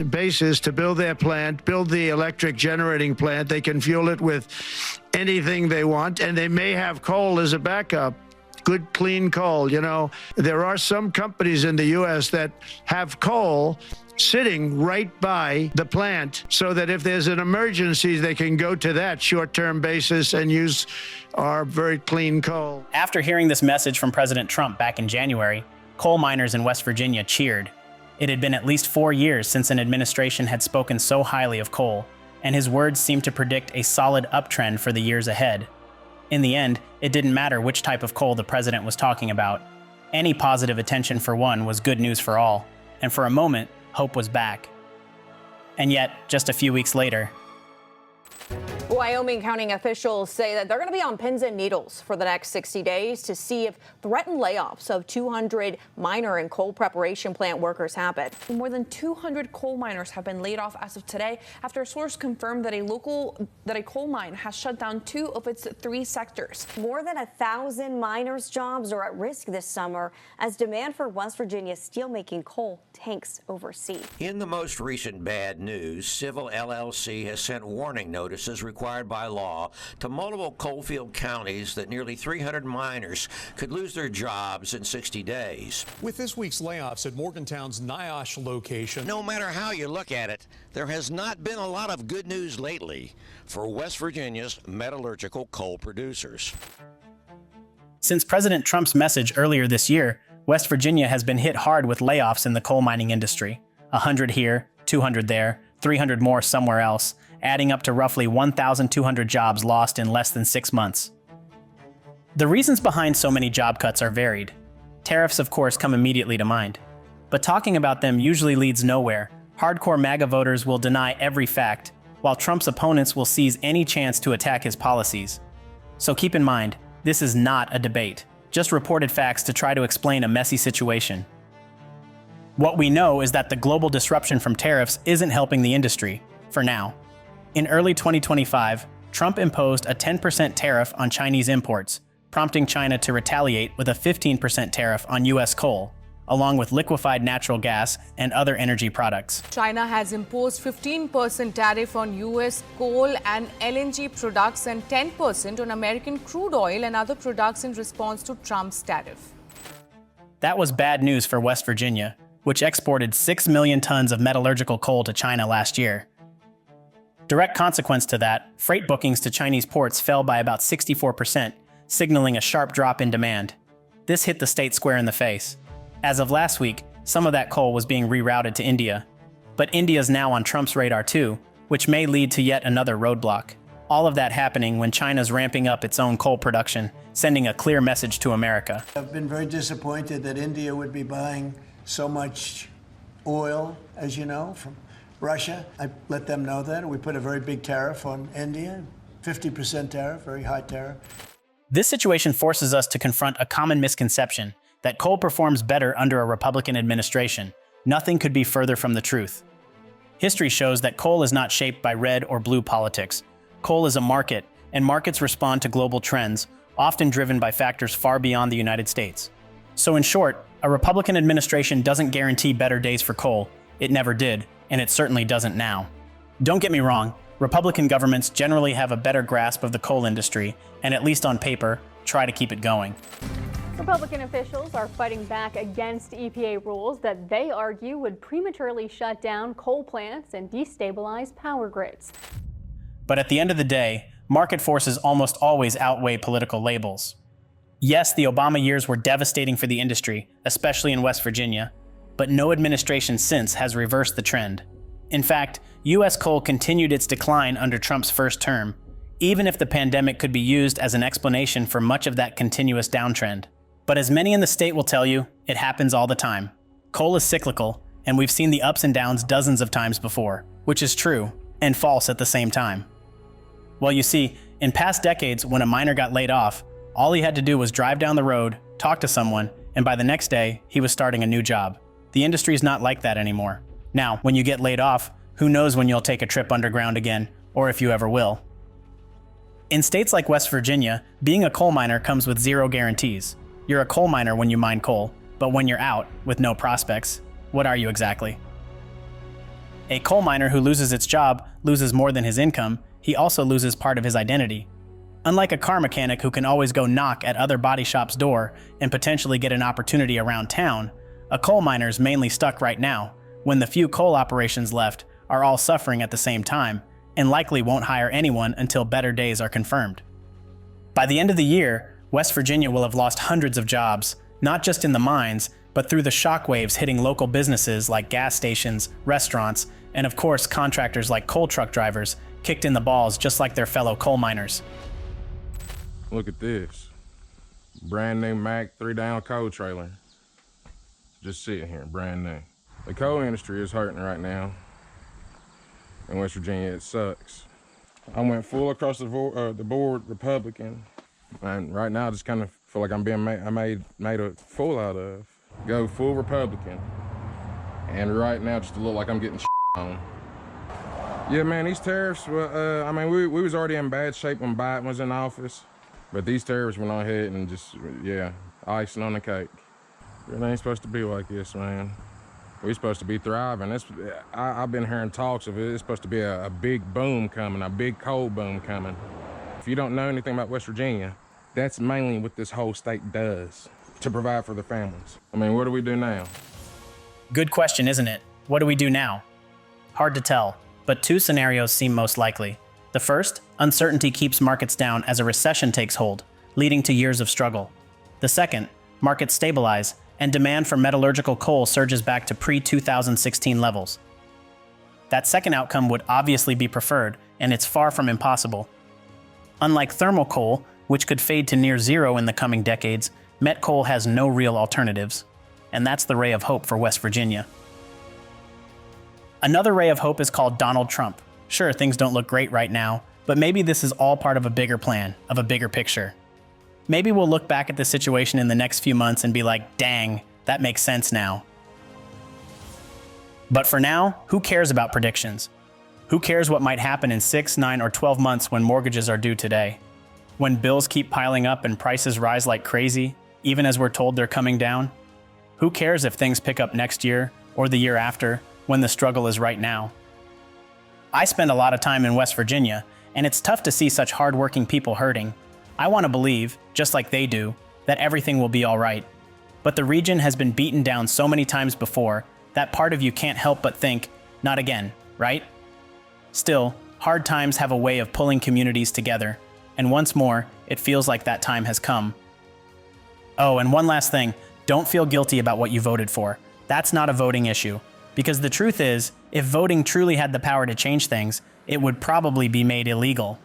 basis to build their plant, build the electric generating plant. They can fuel it with anything they want, and they may have coal as a backup. Good, clean coal. You know, there are some companies in the U.S. that have coal sitting right by the plant so that if there's an emergency, they can go to that short-term basis and use our very clean coal. After hearing this message from President Trump back in January, coal miners in West Virginia cheered. It had been at least 4 years since an administration had spoken so highly of coal, and his words seemed to predict a solid uptrend for the years ahead. In the end, it didn't matter which type of coal the president was talking about. Any positive attention for one was good news for all, and for a moment, hope was back. And yet, just a few weeks later, Wyoming county officials say that they're going to be on pins and needles for the next 60 days to see if threatened layoffs of 200 miner and coal preparation plant workers happen. More than 200 coal miners have been laid off as of today after a source confirmed that a coal mine has shut down 2 of its 3 sectors. More than 1,000 miners' jobs are at risk this summer as demand for West Virginia steelmaking coal tanks overseas. In the most recent bad news, Civil LLC has sent warning notices required by law to multiple coalfield counties that nearly 300 miners could lose their jobs in 60 days. With this week's layoffs at Morgantown's NIOSH location, no matter how you look at it, there has not been a lot of good news lately for West Virginia's metallurgical coal producers. Since President Trump's message earlier this year, West Virginia has been hit hard with layoffs in the coal mining industry. 100 here, 200 there, 300 more somewhere else, adding up to roughly 1,200 jobs lost in less than 6 months. The reasons behind so many job cuts are varied. Tariffs, of course, come immediately to mind. But talking about them usually leads nowhere. Hardcore MAGA voters will deny every fact, while Trump's opponents will seize any chance to attack his policies. So keep in mind, this is not a debate, just reported facts to try to explain a messy situation. What we know is that the global disruption from tariffs isn't helping the industry, for now. In early 2025, Trump imposed a 10% tariff on Chinese imports, prompting China to retaliate with a 15% tariff on U.S. coal, along with liquefied natural gas and other energy products. China has imposed 15% tariff on U.S. coal and LNG products and 10% on American crude oil and other products in response to Trump's tariff. That was bad news for West Virginia, which exported 6 million tons of metallurgical coal to China last year. Direct consequence to that, freight bookings to Chinese ports fell by about 64%, signaling a sharp drop in demand. This hit the state square in the face. As of last week, some of that coal was being rerouted to India. But India's now on Trump's radar too, which may lead to yet another roadblock. All of that happening when China's ramping up its own coal production, sending a clear message to America. I've been very disappointed that India would be buying so much oil, as you know, from Russia. I let them know that. We put a very big tariff on India, 50% tariff, very high tariff. This situation forces us to confront a common misconception that coal performs better under a Republican administration. Nothing could be further from the truth. History shows that coal is not shaped by red or blue politics. Coal is a market, and markets respond to global trends, often driven by factors far beyond the United States. So in short, a Republican administration doesn't guarantee better days for coal. It never did, and it certainly doesn't now. Don't get me wrong, Republican governments generally have a better grasp of the coal industry, and at least on paper, try to keep it going. Republican officials are fighting back against EPA rules that they argue would prematurely shut down coal plants and destabilize power grids. But at the end of the day, market forces almost always outweigh political labels. Yes, the Obama years were devastating for the industry, especially in West Virginia, but no administration since has reversed the trend. In fact, U.S. coal continued its decline under Trump's first term, even if the pandemic could be used as an explanation for much of that continuous downtrend. But as many in the state will tell you, it happens all the time. Coal is cyclical, and we've seen the ups and downs dozens of times before, which is true and false at the same time. Well, you see, in past decades, when a miner got laid off, all he had to do was drive down the road, talk to someone, and by the next day, he was starting a new job. The industry's not like that anymore. Now, when you get laid off, who knows when you'll take a trip underground again, or if you ever will. In states like West Virginia, being a coal miner comes with zero guarantees. You're a coal miner when you mine coal, but when you're out, with no prospects, what are you exactly? A coal miner who loses its job loses more than his income, he also loses part of his identity. Unlike a car mechanic who can always go knock at other body shops' door and potentially get an opportunity around town, a coal miner's mainly stuck right now, when the few coal operations left are all suffering at the same time, and likely won't hire anyone until better days are confirmed. By the end of the year, West Virginia will have lost hundreds of jobs, not just in the mines, but through the shockwaves hitting local businesses like gas stations, restaurants, and of course contractors like coal truck drivers kicked in the balls just like their fellow coal miners. Look at this. Brand new Mack 3-down coal trailer. Just sitting here, brand new. The coal industry is hurting right now. In West Virginia, it sucks. I went full across the board Republican, and right now I just kind of feel like I'm being made a fool out of. Go full Republican, and right now just to look like I'm getting on. Yeah, man, these tariffs, I mean, we was already in bad shape when Biden was in office, but these tariffs went on ahead and just, yeah, icing on the cake. It ain't supposed to be like this, man. We're supposed to be thriving. I've been hearing talks of it. It's supposed to be a big boom coming, a big coal boom coming. If you don't know anything about West Virginia, that's mainly what this whole state does to provide for their families. I mean, what do we do now? Good question, isn't it? What do we do now? Hard to tell, but two scenarios seem most likely. The first, uncertainty keeps markets down as a recession takes hold, leading to years of struggle. The second, markets stabilize and demand for metallurgical coal surges back to pre-2016 levels. That second outcome would obviously be preferred, and it's far from impossible. Unlike thermal coal, which could fade to near zero in the coming decades, met coal has no real alternatives. And that's the ray of hope for West Virginia. Another ray of hope is called Donald Trump. Sure, things don't look great right now, but maybe this is all part of a bigger plan, of a bigger picture. Maybe we'll look back at the situation in the next few months and be like, dang, that makes sense now. But for now, who cares about predictions? Who cares what might happen in 6, 9, or 12 months when mortgages are due today? When bills keep piling up and prices rise like crazy, even as we're told they're coming down? Who cares if things pick up next year or the year after, when the struggle is right now? I spend a lot of time in West Virginia, and it's tough to see such hardworking people hurting. I want to believe, just like they do, that everything will be all right. But the region has been beaten down so many times before that part of you can't help but think, not again, right? Still, hard times have a way of pulling communities together, and once more, it feels like that time has come. Oh, and one last thing, don't feel guilty about what you voted for. That's not a voting issue, because the truth is, if voting truly had the power to change things, it would probably be made illegal.